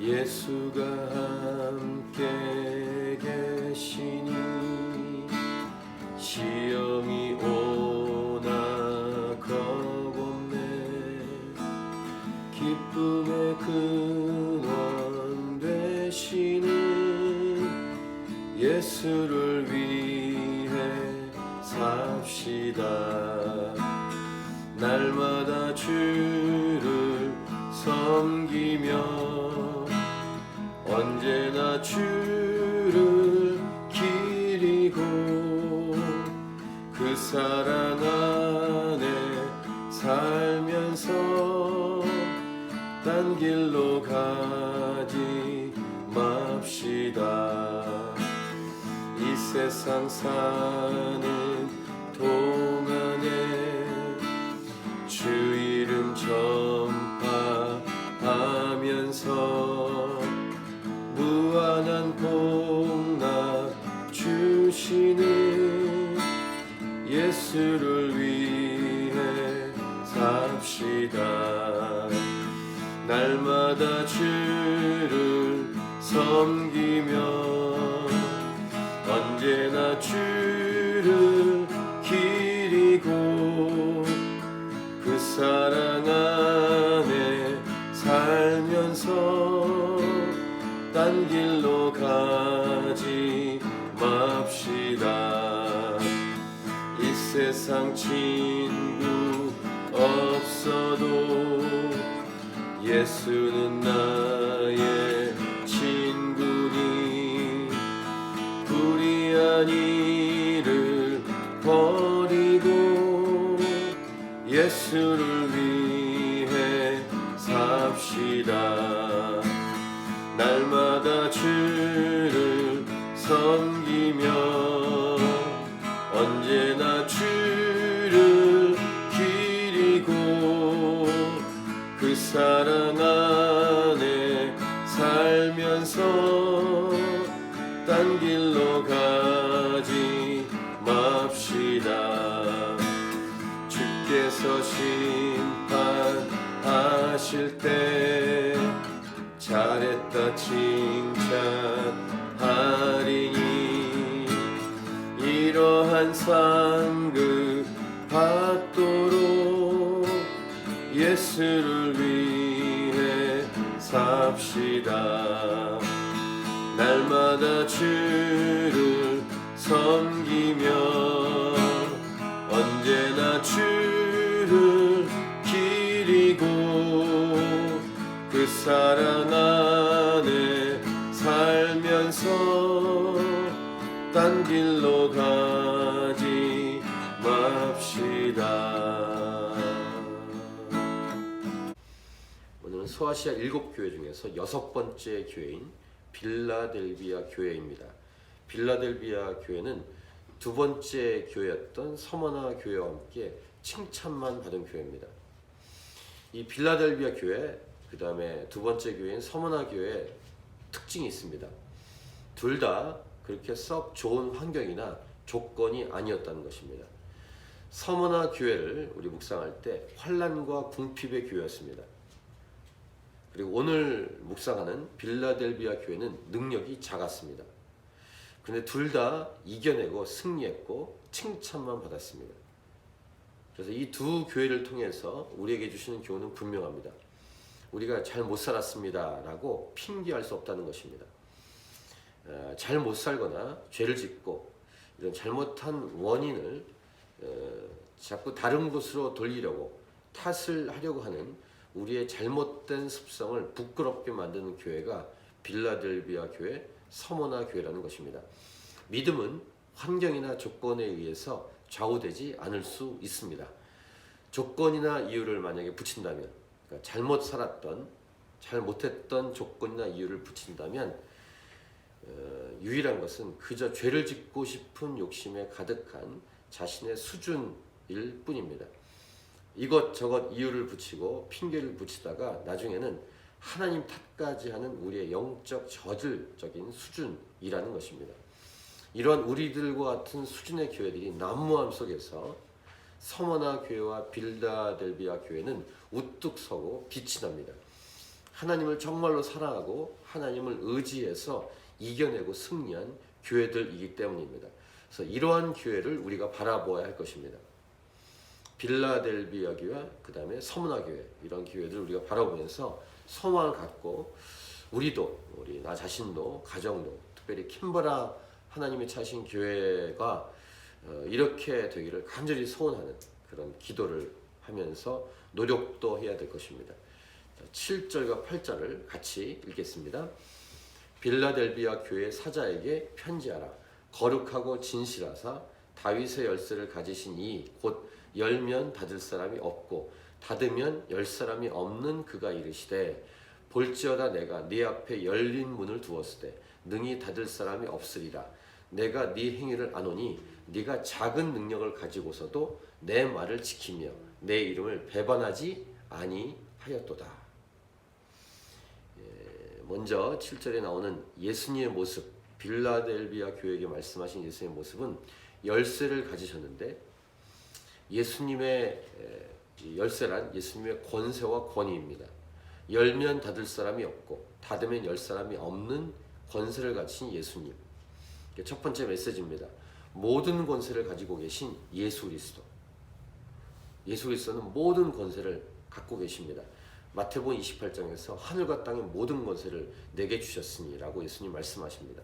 예수가 함께 계시니 시험이 오나 겁없네. 기쁨의 근원 되시는 예수를 위해 삽시다. 날마다 주를 섬기며 언제나 주를 기리고 그 사랑 안에 살면서 딴 길로 가지 맙시다. 이 세상 사는 동안에 주 이름 전파하면서 무한한 복락 주시는 예수를 위해 삽시다. 날마다 주를 섬기며 언제나 주를 기리고 그 사랑 안에 살면서 딴 길로 가지 맙시다. 이 세상 친구 없어도 예수는 나의 친구니 불의한 일을 버리고 예수를 위해 삽시다. 날마다 주를 섬기며 언제나 주를 기리고 그 사랑 안에 살면서 딴 길로 가지 맙시다. 주께서 심판하실 때 잘했다 칭찬하리니 이러한 상급 받도록 예수를 위해 삽시다. 날마다 주를 섬기며 언제나 주를 기리고 그 사랑 안에 살면서 딴 길로 가지 맙시다. 오늘은 소아시아 7교회 중에서 6번째 교회인 빌라델비아 교회입니다. 빌라델비아 교회는 2번째 교회였던 서머나 교회와 함께 칭찬만 받은 교회입니다. 이 빌라델비아 교회, 그 다음에 2번째 교회인 서머나 교회의 특징이 있습니다. 둘 다 그렇게 썩 좋은 환경이나 조건이 아니었다는 것입니다. 서머나 교회를 우리 묵상할 때 환난과 궁핍의 교회였습니다. 그리고 오늘 묵상하는 빌라델비아 교회는 능력이 작았습니다. 근데 둘 다 이겨내고 승리했고 칭찬만 받았습니다. 그래서 이 두 교회를 통해서 우리에게 주시는 교훈은 분명합니다. 우리가 잘 못 살았습니다 라고 핑계할 수 없다는 것입니다. 잘 못 살거나 죄를 짓고 이런 잘못한 원인을 자꾸 다른 곳으로 돌리려고 탓을 하려고 하는 우리의 잘못된 습성을 부끄럽게 만드는 교회가 빌라델비아 교회, 서머나 교회라는 것입니다. 믿음은 환경이나 조건에 의해서 좌우되지 않을 수 있습니다. 조건이나 이유를 만약에 붙인다면, 그러니까 잘못 살았던, 잘못했던 조건이나 이유를 붙인다면 유일한 것은 그저 죄를 짓고 싶은 욕심에 가득한 자신의 수준일 뿐입니다. 이것저것 이유를 붙이고 핑계를 붙이다가 나중에는 하나님 탓까지 하는 우리의 영적 저질적인 수준이라는 것입니다. 이런 우리들과 같은 수준의 교회들이 난무함 속에서 서머나 교회와 빌라델비아 교회는 우뚝 서고 빛이 납니다. 하나님을 정말로 사랑하고 하나님을 의지해서 이겨내고 승리한 교회들이기 때문입니다. 그래서 이러한 교회를 우리가 바라보아야 할 것입니다. 빌라델비아 교회, 그 다음에 서문화 교회, 이런 교회들을 우리가 바라보면서 소망을 갖고 우리 나 자신도 가정도 특별히 킴버라 하나님이 차신 교회가 이렇게 되기를 간절히 소원하는 그런 기도를 하면서 노력도 해야 될 것입니다. 7절과 8절을 같이 읽겠습니다. 빌라델비아 교회 사자에게 편지하라. 거룩하고 진실하사 다윗의 열쇠를 가지신 이 곧 열면 닫을 사람이 없고 닫으면 열 사람이 없는 그가 이르시되 볼지어다 내가 네 앞에 열린 문을 두었으되 능히 닫을 사람이 없으리라. 내가 네 행위를 아노니 네가 작은 능력을 가지고서도 내 말을 지키며 내 이름을 배반하지 아니하였도다. 먼저 7절에 나오는 예수님의 모습, 빌라델비아 교회에게 말씀하신 예수님의 모습은 열쇠를 가지셨는데 예수님의 열쇠란 예수님의 권세와 권위입니다. 열면 닫을 사람이 없고 닫으면 열 사람이 없는 권세를 가지신 예수님. 첫 번째 메시지입니다. 모든 권세를 가지고 계신 예수 그리스도. 예수 그리스도는 모든 권세를 갖고 계십니다. 마태복음 28장에서 하늘과 땅의 모든 권세를 내게 주셨으니 라고 예수님 말씀하십니다.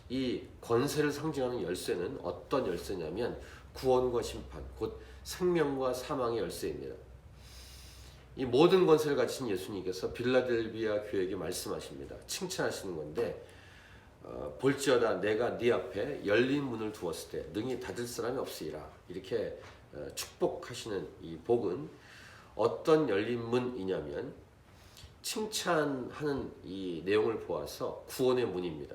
이 권세를 상징하는 열쇠는 어떤 열쇠냐면 구원과 심판, 곧 생명과 사망의 열쇠입니다. 이 모든 권세를 가지신 예수님께서 빌라델비아 교회에게 말씀하십니다. 칭찬하시는 건데 볼지어다 내가 네 앞에 열린 문을 두었을 때 능히 닫을 사람이 없으리라. 이렇게 축복하시는 이 복은 어떤 열린 문이냐면 칭찬하는 이 내용을 보아서 구원의 문입니다.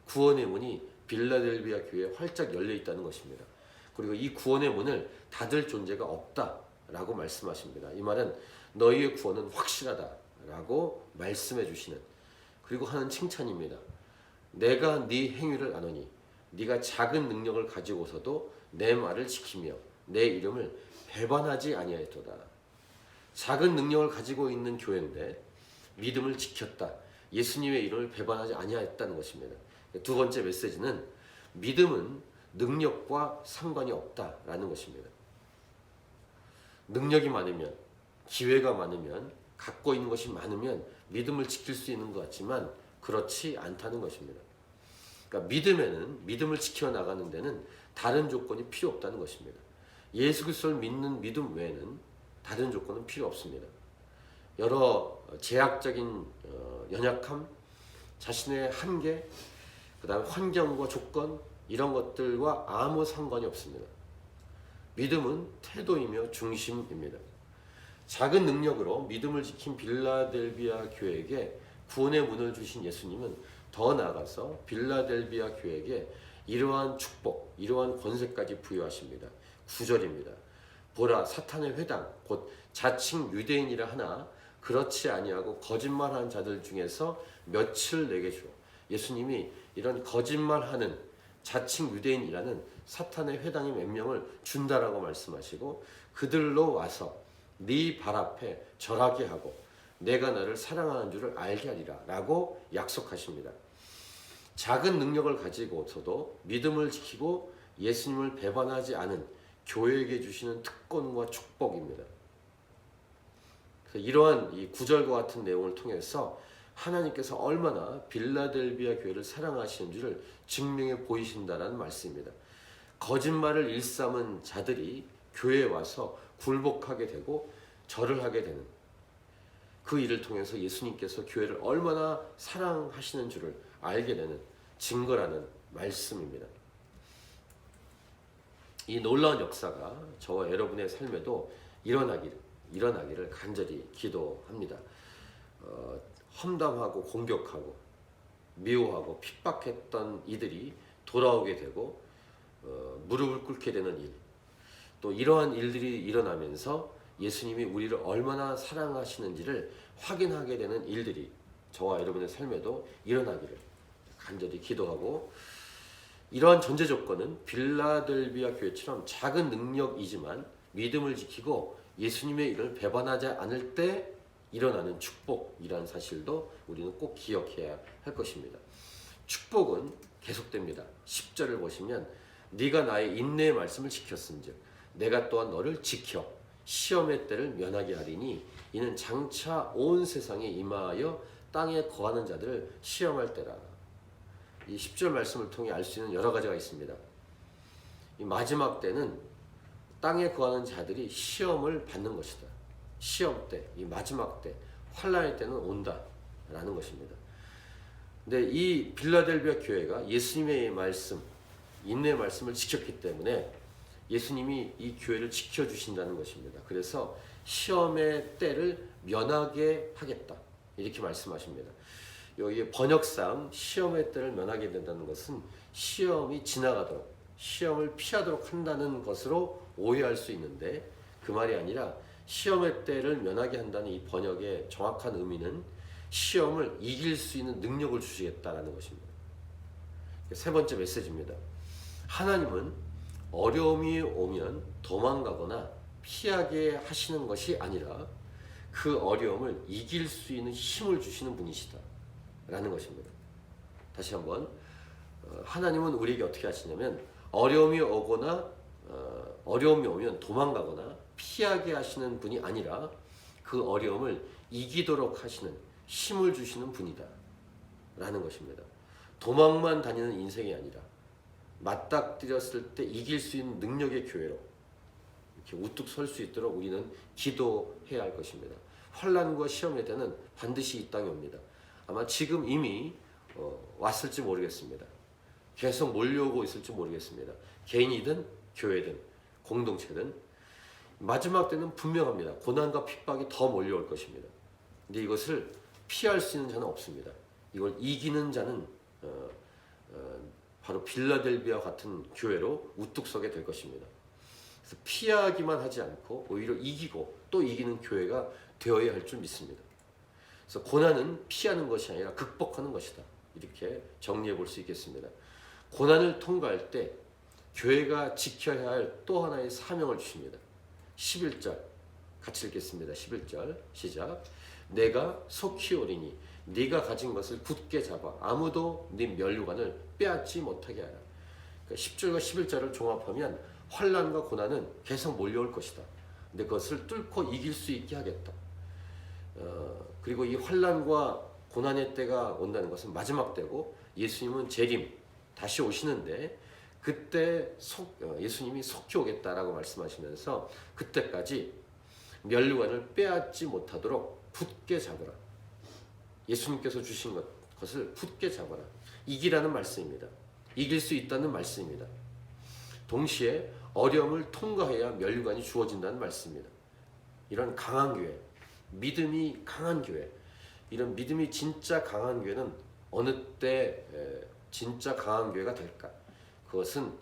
구원의 문이 빌라델비아 교회에 활짝 열려 있다는 것입니다. 그리고 이 구원의 문을 닫을 존재가 없다라고 말씀하십니다. 이 말은 너희의 구원은 확실하다라고 말씀해 주시는 그리고 하는 칭찬입니다. 내가 네 행위를 아노니 네가 작은 능력을 가지고서도 내 말을 지키며 내 이름을 배반하지 아니하였도다. 작은 능력을 가지고 있는 교회인데 믿음을 지켰다. 예수님의 이름을 배반하지 아니하였다는 것입니다. 두 번째 메시지는 믿음은 능력과 상관이 없다라는 것입니다. 능력이 많으면, 기회가 많으면, 갖고 있는 것이 많으면 믿음을 지킬 수 있는 것 같지만 그렇지 않다는 것입니다. 그러니까 믿음에는 믿음을 지켜나가는 데는 다른 조건이 필요 없다는 것입니다. 예수 그리스도를 믿는 믿음 외에는 다른 조건은 필요 없습니다. 여러 제약적인 연약함, 자신의 한계, 그 다음에 환경과 조건 이런 것들과 아무 상관이 없습니다. 믿음은 태도이며 중심입니다. 작은 능력으로 믿음을 지킨 빌라델비아 교회에게 구원의 문을 주신 예수님은 더 나아가서 빌라델비아 교회에게 이러한 축복, 이러한 권세까지 부여하십니다. 9절입니다. 보라 사탄의 회당 곧 자칭 유대인이라 하나 그렇지 아니하고 거짓말하는 자들 중에서 며칠 내게 주어. 예수님이 이런 거짓말하는 자칭 유대인이라는 사탄의 회당의 몇 명을 준다라고 말씀하시고 그들로 와서 네 발 앞에 절하게 하고 내가 너를 사랑하는 줄을 알게 하리라 라고 약속하십니다. 작은 능력을 가지고서도 믿음을 지키고 예수님을 배반하지 않은 교회에게 주시는 특권과 축복입니다. 이러한 이 구절과 같은 내용을 통해서 하나님께서 얼마나 빌라델비아 교회를 사랑하시는지를 증명해 보이신다는 말씀입니다. 거짓말을 일삼은 자들이 교회에 와서 굴복하게 되고 절을 하게 되는 그 일을 통해서 예수님께서 교회를 얼마나 사랑하시는 줄을 알게 되는 증거라는 말씀입니다. 이 놀라운 역사가 저와 여러분의 삶에도 일어나기를 간절히 기도합니다. 험담하고 공격하고 미워하고 핍박했던 이들이 돌아오게 되고 무릎을 꿇게 되는 일, 또 이러한 일들이 일어나면서 예수님이 우리를 얼마나 사랑하시는지를 확인하게 되는 일들이 저와 여러분의 삶에도 일어나기를 간절히 기도하고, 이러한 전제 조건은 빌라델비아 교회처럼 작은 능력이지만 믿음을 지키고 예수님의 일을 배반하지 않을 때 일어나는 축복이라는 사실도 우리는 꼭 기억해야 할 것입니다. 축복은 계속됩니다. 10절을 보시면 네가 나의 인내의 말씀을 지켰은즉 내가 또한 너를 지켜 시험의 때를 면하게 하리니 이는 장차 온 세상에 임하여 땅에 거하는 자들을 시험할 때라. 이 10절 말씀을 통해 알 수 있는 여러 가지가 있습니다. 이 마지막 때는 땅에 거하는 자들이 시험을 받는 것이다. 시험 때, 이 마지막 때, 환난의 때는 온다라는 것입니다. 근데 이 빌라델비아 교회가 예수님의 말씀, 인내의 말씀을 지켰기 때문에 예수님이 이 교회를 지켜주신다는 것입니다. 그래서 시험의 때를 면하게 하겠다. 이렇게 말씀하십니다. 여기 번역상 시험의 때를 면하게 된다는 것은 시험이 지나가도록, 시험을 피하도록 한다는 것으로 오해할 수 있는데 그 말이 아니라 시험의 때를 면하게 한다는 이 번역의 정확한 의미는 시험을 이길 수 있는 능력을 주시겠다라는 것입니다. 세 번째 메시지입니다. 하나님은 어려움이 오면 도망가거나 피하게 하시는 것이 아니라 그 어려움을 이길 수 있는 힘을 주시는 분이시다 라는 것입니다. 다시 한번 하나님은 우리에게 어떻게 하시냐면 어려움이 오거나 어려움이 오면 도망가거나 피하게 하시는 분이 아니라 그 어려움을 이기도록 하시는 힘을 주시는 분이다 라는 것입니다. 도망만 다니는 인생이 아니라 맞닥뜨렸을 때 이길 수 있는 능력의 교회로 이렇게 우뚝 설 수 있도록 우리는 기도해야 할 것입니다. 환난과 시험의 때는 반드시 이 땅에 옵니다. 아마 지금 이미 왔을지 모르겠습니다. 계속 몰려오고 있을지 모르겠습니다. 개인이든 교회든 공동체든 마지막 때는 분명합니다. 고난과 핍박이 더 몰려올 것입니다. 근데 이것을 피할 수 있는 자는 없습니다. 이걸 이기는 자는 바로 빌라델비아 같은 교회로 우뚝 서게 될 것입니다. 그래서 피하기만 하지 않고 오히려 이기고 또 이기는 교회가 되어야 할 줄 믿습니다. 그래서 고난은 피하는 것이 아니라 극복하는 것이다. 이렇게 정리해 볼 수 있겠습니다. 고난을 통과할 때 교회가 지켜야 할 또 하나의 사명을 주십니다. 11절 같이 읽겠습니다. 11절 시작. 내가 속히 오리니 네가 가진 것을 굳게 잡아 아무도 네 면류관을 빼앗지 못하게 하라. 그러니까 10절과 11절을 종합하면 환난과 고난은 계속 몰려올 것이다. 근데 그것을 뚫고 이길 수 있게 하겠다. 그리고 이 환난과 고난의 때가 온다는 것은 마지막 때고 예수님은 재림 다시 오시는데 그때 예수님이 속히 오겠다라고 말씀하시면서 그때까지 면류관을 빼앗지 못하도록 굳게 잡으라. 예수님께서 주신 것을 굳게 잡아라. 이기라는 말씀입니다. 이길 수 있다는 말씀입니다. 동시에 어려움을 통과해야 면류관이 주어진다는 말씀입니다. 이런 강한 교회, 믿음이 강한 교회, 이런 믿음이 진짜 강한 교회는 어느 때 진짜 강한 교회가 될까? 그것은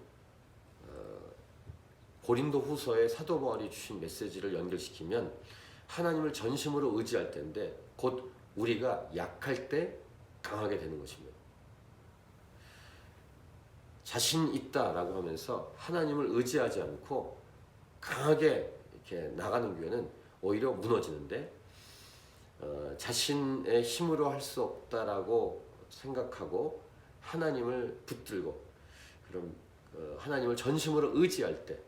고린도 후서의 사도 바울이 주신 메시지를 연결시키면 하나님을 전심으로 의지할 때인데 곧 우리가 약할 때 강하게 되는 것입니다. 자신 있다라고 하면서 하나님을 의지하지 않고 강하게 이렇게 나가는 교회는 오히려 무너지는데 자신의 힘으로 할 수 없다라고 생각하고 하나님을 붙들고 그럼 하나님을 전심으로 의지할 때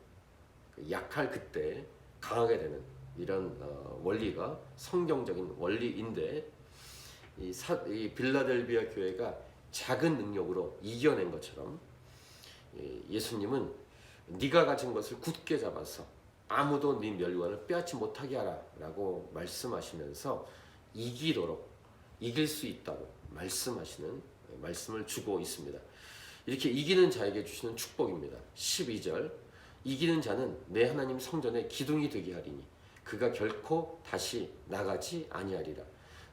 약할 그때 강하게 되는 이런 원리가 성경적인 원리인데 이 빌라델비아 교회가 작은 능력으로 이겨낸 것처럼 예수님은 네가 가진 것을 굳게 잡아서 아무도 네 면류관을 빼앗지 못하게 하라 라고 말씀하시면서 이기도록 이길 수 있다고 말씀하시는 말씀을 주고 있습니다. 이렇게 이기는 자에게 주시는 축복입니다. 12절 이기는 자는 내 하나님 성전의 기둥이 되게 하리니 그가 결코 다시 나가지 아니하리라.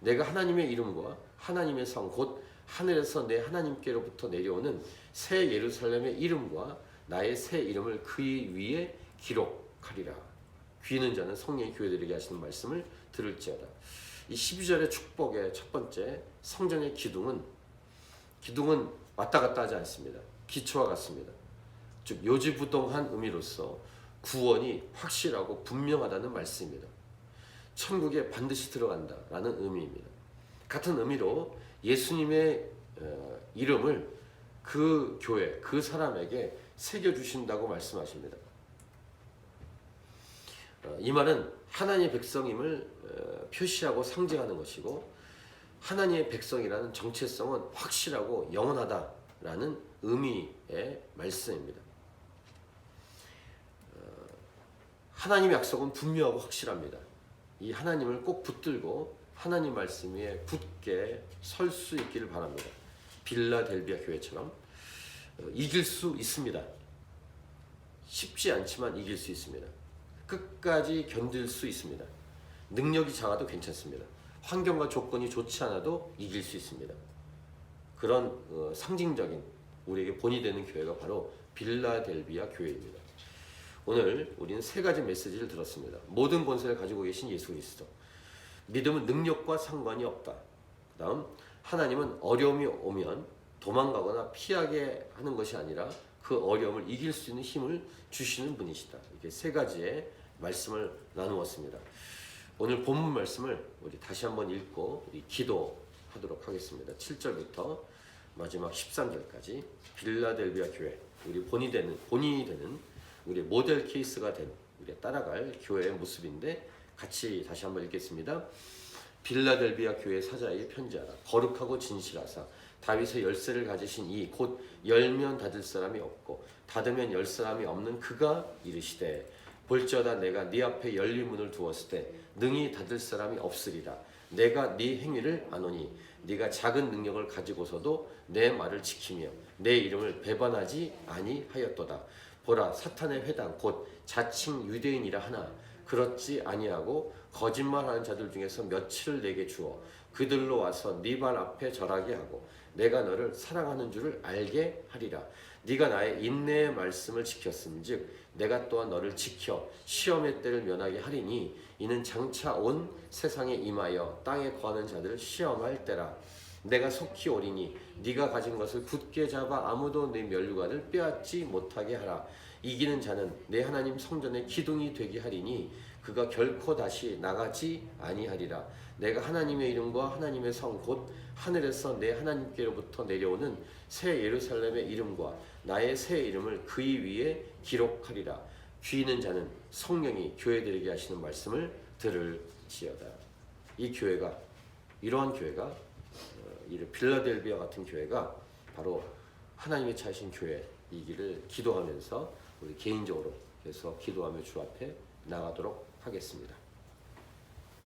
내가 하나님의 이름과 하나님의 성 곧 하늘에서 내 하나님께로부터 내려오는 새 예루살렘의 이름과 나의 새 이름을 그 위에 기록하리라. 귀 있는 자는 성령의 교회들에게 하시는 말씀을 들을지어다. 이 12절의 축복의 첫 번째 성전의 기둥은 왔다 갔다 하지 않습니다. 기초와 같습니다. 즉 요지부동한 의미로서 구원이 확실하고 분명하다는 말씀입니다. 천국에 반드시 들어간다라는 의미입니다. 같은 의미로 예수님의 이름을 그 교회, 그 사람에게 새겨주신다고 말씀하십니다. 이 말은 하나님의 백성임을 표시하고 상징하는 것이고, 하나님의 백성이라는 정체성은 확실하고 영원하다라는 의미의 말씀입니다. 하나님의 약속은 분명하고 확실합니다. 이 하나님을 꼭 붙들고 하나님 말씀 위에 굳게 설 수 있기를 바랍니다. 빌라델비아 교회처럼 이길 수 있습니다. 쉽지 않지만 이길 수 있습니다. 끝까지 견딜 수 있습니다. 능력이 작아도 괜찮습니다. 환경과 조건이 좋지 않아도 이길 수 있습니다. 그런 상징적인 우리에게 본이 되는 교회가 바로 빌라델비아 교회입니다. 오늘 우리는 세 가지 메시지를 들었습니다. 모든 권세를 가지고 계신 예수 그리스도. 믿음은 능력과 상관이 없다. 그 다음, 하나님은 어려움이 오면 도망가거나 피하게 하는 것이 아니라 그 어려움을 이길 수 있는 힘을 주시는 분이시다. 이렇게 세 가지의 말씀을 나누었습니다. 오늘 본문 말씀을 우리 다시 한번 읽고 우리 기도하도록 하겠습니다. 7절부터 마지막 13절까지 빌라델비아 교회, 우리 본이 되는 우리 모델 케이스가 된 우리 따라갈 교회의 모습인데 같이 다시 한번 읽겠습니다. 빌라델비아 교회 사자에게 편지하라. 거룩하고 진실하사 다윗의 열쇠를 가지신 이 곧 열면 닫을 사람이 없고 닫으면 열 사람이 없는 그가 이르시되 볼지어다 내가 네 앞에 열린 문을 두었을 때 능히 닫을 사람이 없으리라. 내가 네 행위를 아노니 네가 작은 능력을 가지고서도 내 말을 지키며 내 이름을 배반하지 아니하였도다. 보라, 사탄의 회당 곧 자칭 유대인이라 하나 그렇지 아니하고 거짓말하는 자들 중에서 며칠을 내게 주어 그들로 와서 네 발 앞에 절하게 하고 내가 너를 사랑하는 줄을 알게 하리라. 네가 나의 인내의 말씀을 지켰음즉 내가 또한 너를 지켜 시험의 때를 면하게 하리니 이는 장차 온 세상에 임하여 땅에 거하는 자들을 시험할 때라. 내가 속히 오리니 네가 가진 것을 굳게 잡아 아무도 네 면류관을 빼앗지 못하게 하라. 이기는 자는 내 하나님 성전의 기둥이 되게 하리니 그가 결코 다시 나가지 아니하리라. 내가 하나님의 이름과 하나님의 성 곧 하늘에서 내 하나님께로부터 내려오는 새 예루살렘의 이름과 나의 새 이름을 그의 위에 기록하리라. 귀 있는 자는 성령이 교회들에게 하시는 말씀을 들을지어다. 이 교회가, 이러한 교회가, 이 빌라델비아 같은 교회가 바로 하나님의 차이신 교회이기를 기도하면서 우리 개인적으로 계속 기도하며 주 앞에 나가도록 하겠습니다.